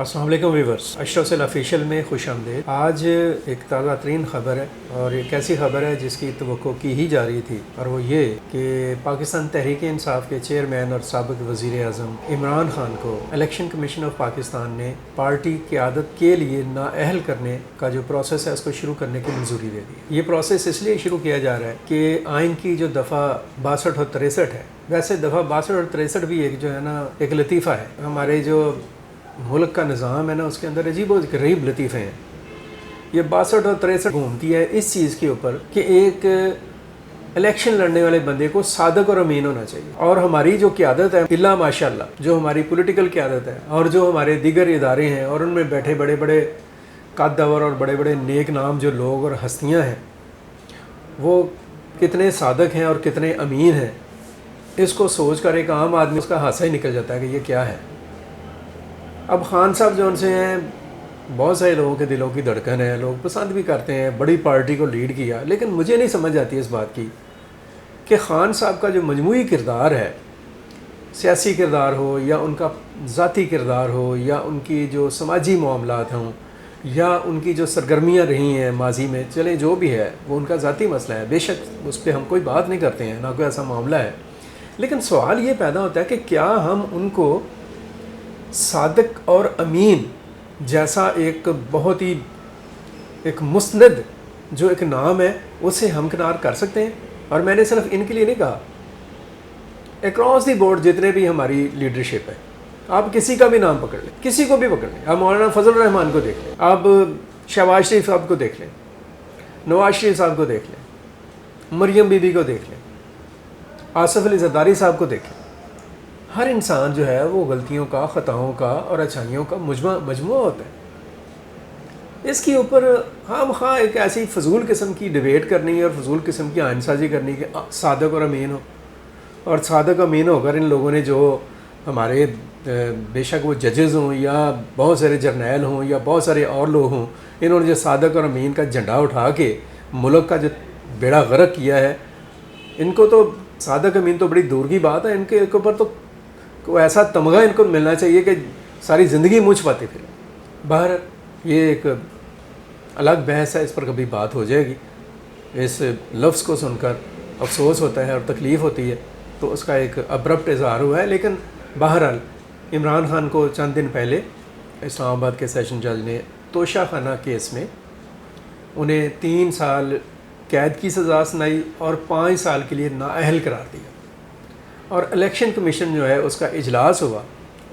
अस्सलाम वालेकुम viewers, Ashraf official में खुश आमदीद। आज एक ताज़ा तरीन ख़बर है और एक ऐसी ख़बर है जिसकी तवक्को की ही जा रही थी, और वो ये कि पाकिस्तान तहरीक इंसाफ के चेयरमैन और साबिक़ वज़ीर आज़म इमरान खान को इलेक्शन कमीशन ऑफ पाकिस्तान ने पार्टी क़यादत के लिए नाअहल करने का जो प्रोसेस है उसको शुरू करने की मंजूरी दे दी। ये प्रोसेस इसलिए शुरू किया जा रहा है कि आइन की जो दफ़ा 62 और 63 है, वैसे दफ़ा 62 और 63 भी एक जो है ना एक लतीफ़ा है। हमारे जो मुल्क का निज़ाम है ना उसके अंदर अजीब व गरीब लतीफ़े हैं। ये 62 और 63 घूमती है इस चीज़ के ऊपर कि एक इलेक्शन लड़ने वाले बंदे को सादक और अमीन होना चाहिए, और हमारी जो क़यादत है इल्ला माशाअल्लाह, जो हमारी पॉलिटिकल क़यादत है और जो हमारे दीगर इदारे हैं और उनमें बैठे बड़े बड़े कद्दावर और बड़े बड़े नेक नाम जो लोग और हस्तियाँ हैं, वो कितने सादक हैं और कितने अमीन हैं, इसको सोच कर एक आम आदमी उसका हादसा ही निकल जाता है कि ये क्या है। अब खान साहब जो उनसे हैं, बहुत सारे लोगों के दिलों की धड़कन है, लोग पसंद भी करते हैं, बड़ी पार्टी को लीड किया, लेकिन मुझे नहीं समझ आती इस बात की कि खान साहब का जो मजमूई किरदार है, सियासी किरदार हो या उनका ज़ाती किरदार हो या उनकी जो समाजी मामलात हों या उनकी जो सरगर्मियाँ रही हैं माजी में, चले जो भी है वो उनका ज़ाती मसला है, बेशक उस पर हम कोई बात नहीं करते हैं, ना कोई ऐसा मामला है। लेकिन सवाल ये पैदा होता है कि क्या हम उनको सादिक और अमीन जैसा एक बहुत ही एक मुस्नद जो एक नाम है उसे हमकिनार कर सकते हैं? और मैंने सिर्फ इनके लिए नहीं कहा, अक्रॉस दी बोर्ड जितने भी हमारी लीडरशिप है, आप किसी का भी नाम पकड़ लें, किसी को भी पकड़ लें, आप मौलाना फजल रहमान को देख लें, आप शहबाज शरीफ साहब को देख लें, नवाज शरीफ साहब को देख लें, मरियम बीबी को देख लें, आसिफ अली ज़रदारी साहब को देख लें। हर इंसान जो है वो गलतियों का, ख़ताओं का और अच्छाइयों का मजमुआ होता है। इसके ऊपर खामखा एक ऐसी फ़जूल किस्म की डिबेट करनी है और फ़जूल किस्म की आइनसाजी करनी कि सादक और अमीन हो, और सादक अमीन होकर इन लोगों ने जो हमारे बेशक वो जजेज़ हों या बहुत सारे जर्नैल हों या बहुत सारे और लोग हों, इन्होंने जो सादक और अमीन का झंडा उठा के मुल्क का जो बेड़ा गर्क किया है, इनको तो सादक अमीन तो बड़ी दूर की बात है, इनके ऊपर तो को ऐसा तमगा इनको मिलना चाहिए कि सारी ज़िंदगी मुँह छुपाते फिर। बाहर ये एक अलग बहस है, इस पर कभी बात हो जाएगी। इस लफ्ज़ को सुनकर अफसोस होता है और तकलीफ़ होती है, तो उसका एक अब्रप्ट इज़हार हुआ है। लेकिन बहरहाल इमरान खान को चंद दिन पहले इस्लामाबाद के सेशन जज ने तोशा खाना केस में उन्हें 3 साल कैद की सज़ा सुनाई और 5 साल के लिए नाअहल करार दिया। और इलेक्शन कमीशन जो है उसका इजलास हुआ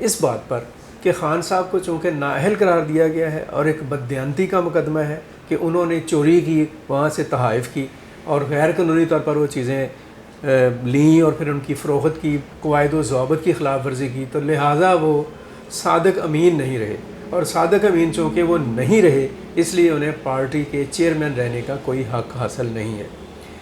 इस बात पर कि खान साहब को चूँकि नाअहल करार दिया गया है और एक बददियानती का मुकदमा है कि उन्होंने चोरी की, वहाँ से तहाइफ की और गैर कानूनी तौर पर वो चीज़ें लीं और फिर उनकी फ़रोख्त की, क़वाइद व ज़वाबित की ख़िलाफ़ वर्जी की, तो लिहाजा वो सादक अमीन नहीं रहे। और सादक अमीन चूँकि वो नहीं रहे, इसलिए उन्हें पार्टी के चेयरमैन रहने का कोई हक़ हासिल नहीं है।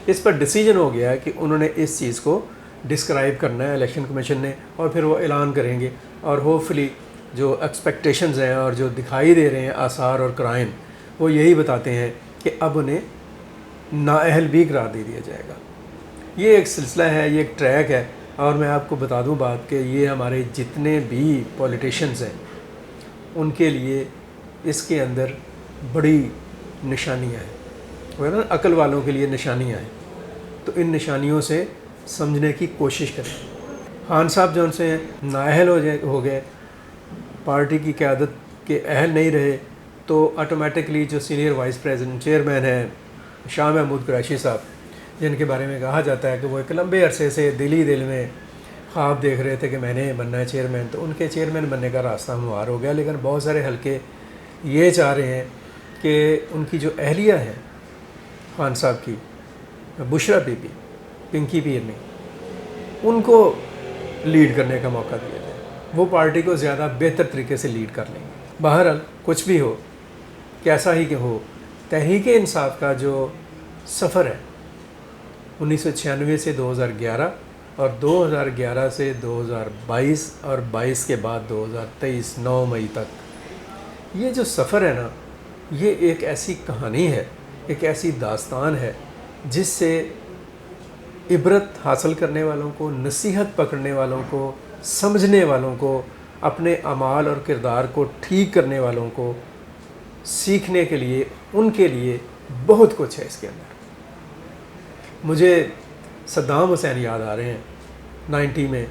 इस पर डिसीजन हो गया है कि उन्होंने इस चीज़ को डिस्क्राइब करना है इलेक्शन कमीशन ने, और फिर वो ऐलान करेंगे। और होपफुली जो एक्सपेक्टेशंस हैं और जो दिखाई दे रहे हैं आसार और क्राइन, वो यही बताते हैं कि अब उन्हें नाअहल भी करार दे दिया जाएगा। ये एक सिलसिला है, ये एक ट्रैक है। और मैं आपको बता दूं बात कि ये हमारे जितने भी पॉलिटिशियंस हैं उनके लिए इसके अंदर बड़ी निशानियाँ हैं, वो ना अक्ल वालों के लिए निशानियाँ हैं। तो इन निशानियों से समझने की कोशिश करें। खान साहब जो उनसे नाअहल हो गए, पार्टी की क़यादत के अहल नहीं रहे, तो ऑटोमेटिकली जो सीनियर वाइस प्रेसिडेंट चेयरमैन हैं शाह महमूद कुरैशी साहब, जिनके बारे में कहा जाता है कि वो एक लंबे अरसे से दिल में ख्वाब देख रहे थे कि मैंने बनना है चेयरमैन, तो उनके चेयरमैन बनने का रास्ता हमवार हो गया। लेकिन बहुत सारे हलके ये चाह रहे हैं कि उनकी जो अहलिया है खान साहब की, बुशरा बीबी, पिंकी पीर ने, उनको लीड करने का मौका दिया जाए, वो पार्टी को ज़्यादा बेहतर तरीके से लीड कर लेंगे। बहरहाल कुछ भी हो, कैसा ही कि हो, तहरीक इंसाफ का जो सफ़र है 1996 से 2011 और 2011 से 2022 और 22 के बाद 2023 9 मई तक, ये जो सफ़र है ना, ये एक ऐसी कहानी है, एक ऐसी दास्तान है जिससे इबरत हासिल करने वालों को, नसीहत पकड़ने वालों को, समझने वालों को اپنے اعمال اور کردار کو ٹھیک کرنے والوں کو سیکھنے کے لیے ان کے لیے بہت کچھ ہے اس کے اندر۔ مجھے صدام حسین یاد آ رہے ہیں 90 میں،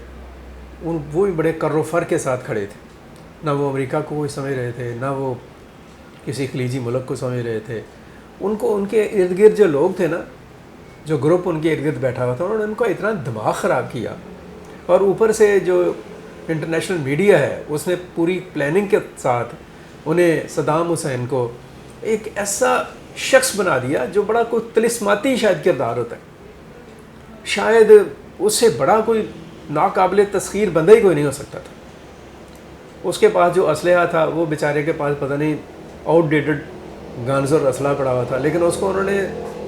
وہ بھی بڑے کر و فر کے ساتھ کھڑے تھے، نہ وہ امریکہ کو کوئی سمجھ رہے تھے، نہ وہ کسی خلیجی ملک کو سمجھ رہے تھے۔ ان کے ارد گرد جو لوگ تھے نا، جو گروپ ان کے ارد گرد بیٹھا ہوا تھا، انہوں نے ان کو اتنا دماغ خراب کیا، اور اوپر سے جو انٹرنیشنل میڈیا ہے اس نے پوری پلاننگ کے ساتھ انہیں صدام حسین کو ایک ایسا شخص بنا دیا جو بڑا کوئی طلسماتی شاید کردار ہوتا ہے، شاید اس سے بڑا کوئی ناقابل تسخیر بندہ ہی کوئی نہیں ہو سکتا تھا۔ اس کے پاس جو اسلحہ تھا وہ بیچارے کے پاس پتہ نہیں آؤٹ ڈیٹڈ گنز اور اسلحہ پڑا ہوا تھا، لیکن اس کو انہوں نے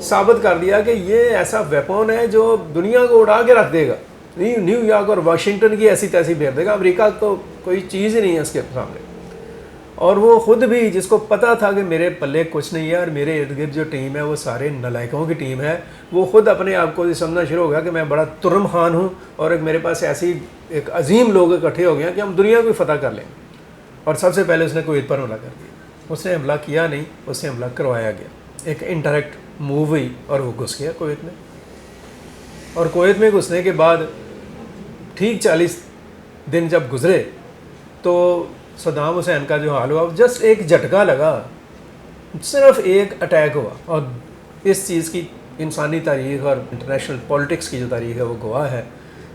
ثابت کر دیا کہ یہ ایسا ویپن ہے جو دنیا کو اڑا کے رکھ دے گا، نیو یارک اور واشنگٹن کی ایسی تیسی پھیر دے گا، امریکہ تو کوئی چیز ہی نہیں ہے اس کے سامنے۔ اور وہ خود بھی، جس کو پتہ تھا کہ میرے پلے کچھ نہیں ہے اور میرے ارد گرد جو ٹیم ہے وہ سارے نالائکوں کی ٹیم ہے، وہ خود اپنے آپ کو یہ سمجھنا شروع ہو گیا کہ میں بڑا ترم خان ہوں، اور میرے پاس ایسی ایک عظیم لوگ اکٹھے ہو گئے کہ ہم دنیا کو فتح کر لیں گے۔ اور سب سے پہلے اس نے کویت پر حملہ کر دیا۔ اس نے حملہ کیا نہیں، اس سے حملہ کروایا گیا، ایک انڈائریکٹ موو ہوئی اور وہ گھس گیا کویت میں۔ اور کویت میں گھسنے کے بعد ٹھیک 40 دن جب گزرے تو صدام حسین کا جو حال ہوا، جسٹ ایک جھٹکا لگا، صرف ایک اٹیک ہوا، اور اس چیز کی انسانی تاریخ اور انٹرنیشنل پولیٹکس کی جو تاریخ ہے وہ گواہ ہے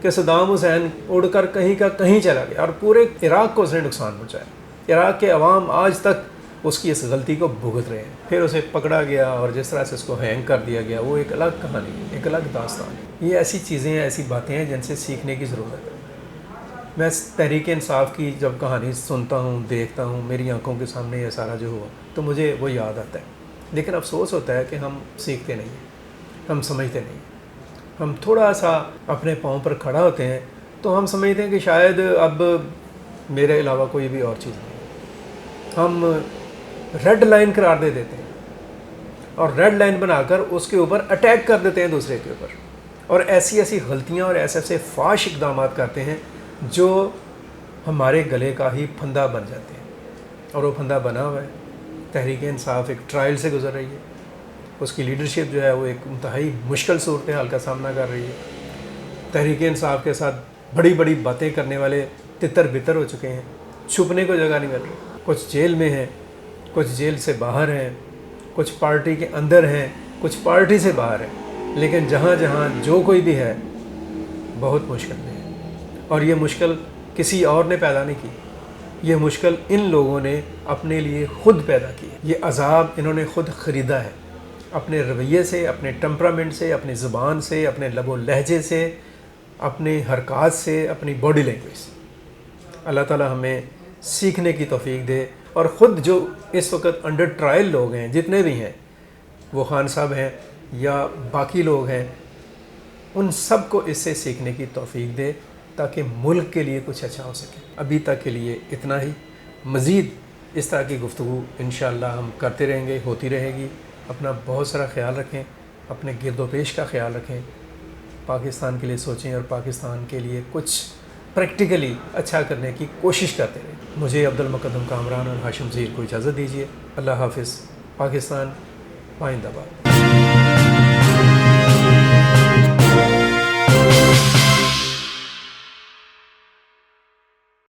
کہ صدام حسین اڑ کر کہیں کا کہیں چلا گیا اور پورے عراق کو اس نے نقصان پہنچایا۔ عراق کے عوام آج تک اس کی اس غلطی کو بھگت رہے ہیں۔ پھر اسے پکڑا گیا اور جس طرح سے اس کو ہینگ کر دیا گیا، وہ ایک الگ کہانی ہے، ایک الگ داستان ہے۔ یہ ایسی چیزیں ہیں، ایسی باتیں ہیں جن سے سیکھنے کی ضرورت ہے۔ میں تحریک انصاف کی جب کہانی سنتا ہوں، دیکھتا ہوں، میری آنکھوں کے سامنے یہ سارا جو ہوا تو مجھے وہ یاد آتا ہے، لیکن افسوس ہوتا ہے کہ ہم سیکھتے نہیں ہیں، ہم سمجھتے نہیں ہیں۔ ہم تھوڑا سا اپنے پاؤں پر کھڑا ہوتے ہیں تو ہم سمجھتے ہیں کہ شاید اب میرے علاوہ کوئی بھی اور چیز نہیں۔ ہم ریڈ لائن قرار دے دیتے ہیں اور ریڈ لائن بنا کر اس کے اوپر اٹیک کر دیتے ہیں دوسرے کے اوپر، اور ایسی ایسی غلطیاں اور ایسے ایسے فاحش اقدامات کرتے ہیں جو ہمارے گلے کا ہی پھندا بن جاتے ہیں۔ اور وہ پھندا بنا ہوا ہے۔ تحریک انصاف ایک ٹرائل سے گزر رہی ہے، اس کی لیڈرشپ جو ہے وہ ایک انتہائی مشکل صورتحال کا سامنا کر رہی ہے۔ تحریک انصاف کے ساتھ بڑی بڑی باتیں کرنے والے تتر بتر ہو چکے ہیں، چھپنے کو جگہ نہیں مل رہی۔ کچھ جیل میں ہیں، کچھ جیل سے باہر ہیں، کچھ پارٹی کے اندر ہیں، کچھ پارٹی سے باہر ہیں، لیکن جہاں جہاں جو کوئی بھی ہے بہت مشکل میں ہے۔ اور یہ مشکل کسی اور نے پیدا نہیں کی، یہ مشکل ان لوگوں نے اپنے لیے خود پیدا کی، یہ عذاب انہوں نے خود خریدا ہے، اپنے رویے سے، اپنے ٹیمپرامنٹ سے، اپنی زبان سے، اپنے لب و لہجے سے، اپنے حرکات سے، اپنی باڈی لینگویج سے۔ اللہ تعالی ہمیں سیکھنے کی توفیق دے، اور خود جو اس وقت انڈر ٹرائل لوگ ہیں، جتنے بھی ہیں، وہ خان صاحب ہیں یا باقی لوگ ہیں، ان سب کو اس سے سیکھنے کی توفیق دے تاکہ ملک کے لیے کچھ اچھا ہو سکے۔ ابھی تک کے لیے اتنا ہی، مزید اس طرح کی گفتگو انشاءاللہ ہم کرتے رہیں گے، ہوتی رہے گی۔ اپنا بہت سارا خیال رکھیں، اپنے گرد و پیش کا خیال رکھیں، پاکستان کے لیے سوچیں اور پاکستان کے لیے کچھ پریکٹیکلی اچھا کرنے کی کوشش کرتے رہیں۔ مجھے عبد المقدم کامران اور ہاشم ظہیر کو اجازت دیجیے۔ اللہ حافظ۔ پاکستان پائندہ باد۔